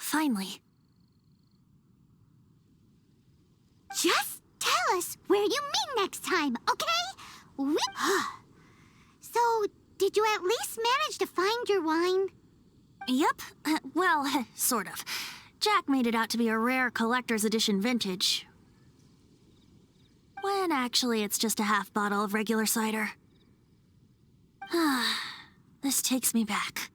finally. Just tell us where you meet next time, okay? So, did you at least manage to find your wine? Yep. Well, sort of. Jack made it out to be a rare collector's edition vintage. When actually it's just a half bottle of regular cider. This takes me back.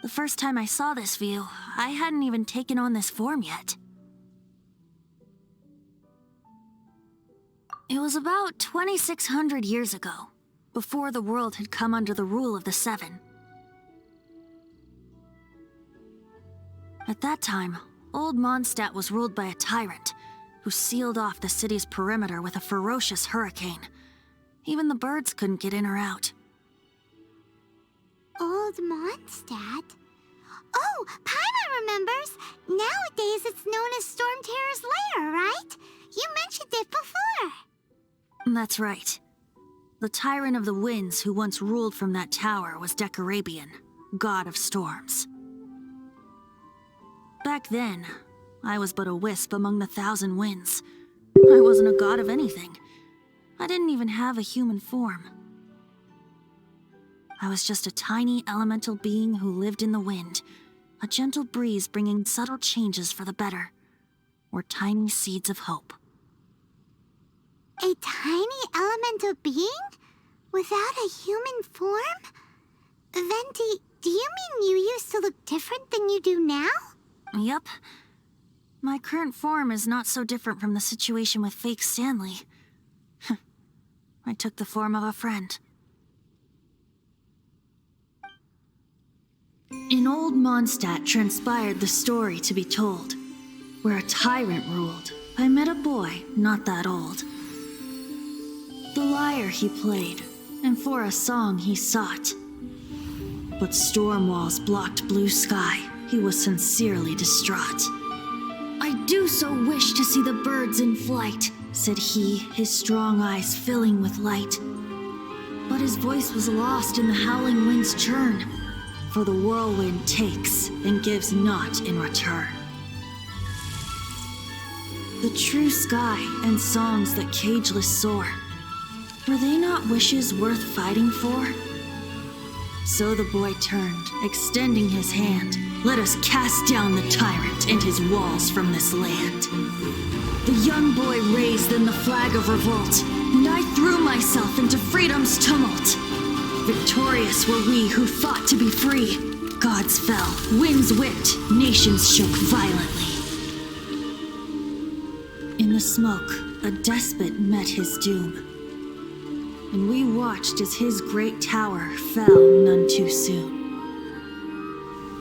The first time I saw this view, I hadn't even taken on this form yet. It was about 2,600 years ago, before the world had come under the rule of the Seven. At that time, Old Mondstadt was ruled by a tyrant who sealed off the city's perimeter with a ferocious hurricane. Even the birds couldn't get in or out. Old Mondstadt? Oh, Paimon remembers! Nowadays it's known as Storm Terror's lair, right? You mentioned it before. That's right. The tyrant of the winds who once ruled from that tower was Decarabian, god of storms. Back then, I was but a wisp among the thousand winds. I wasn't a god of anything. I didn't even have a human form. I was just a tiny elemental being who lived in the wind, a gentle breeze bringing subtle changes for the better, or tiny seeds of hope. A tiny elemental being? Without a human form? Venti, do you mean you used to look different than you do now? Yup. My current form is not so different from the situation with fake Stanley. I took the form of a friend. In Old Mondstadt transpired the story to be told. Where a tyrant ruled, I met a boy not that old. The lyre he played, and for a song he sought. But storm walls blocked blue sky, he was sincerely distraught. I do so wish to see the birds in flight, said he, his strong eyes filling with light. But his voice was lost in the howling wind's churn, for the whirlwind takes and gives not in return. The true sky and songs that cageless soar, were they not wishes worth fighting for? So the boy turned, extending his hand. Let us cast down the tyrant and his walls from this land. The young boy raised then the flag of revolt, and I threw myself into freedom's tumult. Victorious were we who fought to be free. Gods fell, winds whipped, nations shook violently. In the smoke, a despot met his doom, and we watched as his great tower fell none too soon.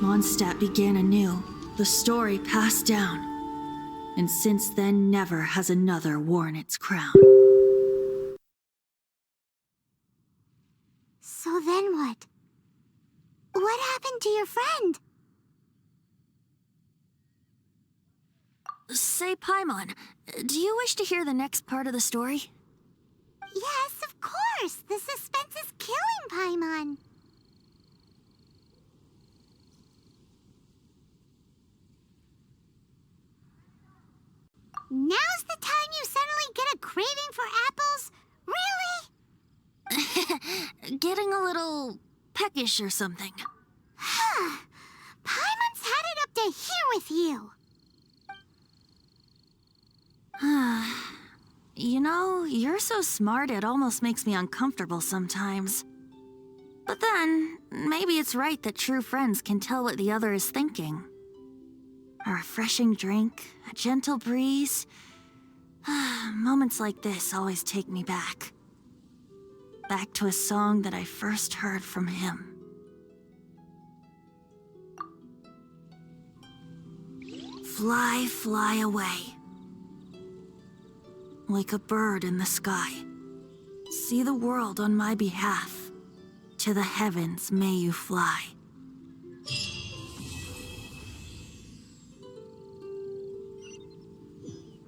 Mondstadt began anew, the story passed down, and since then never has another worn its crown. So then what? What happened to your friend? Say, Paimon, do you wish to hear the next part of the story? Yes, of course! The suspense is killing Paimon! Now's the time you suddenly get a craving for apples? Really? Getting a little peckish or something. Paimon's had it up to here with you! You know, you're so smart it almost makes me uncomfortable sometimes. But then, maybe it's right that true friends can tell what the other is thinking. A refreshing drink, a gentle breeze. Moments like this always take me back. Back to a song that I first heard from him. Fly, fly away. Like a bird in the sky. See the world on my behalf. To the heavens may you fly.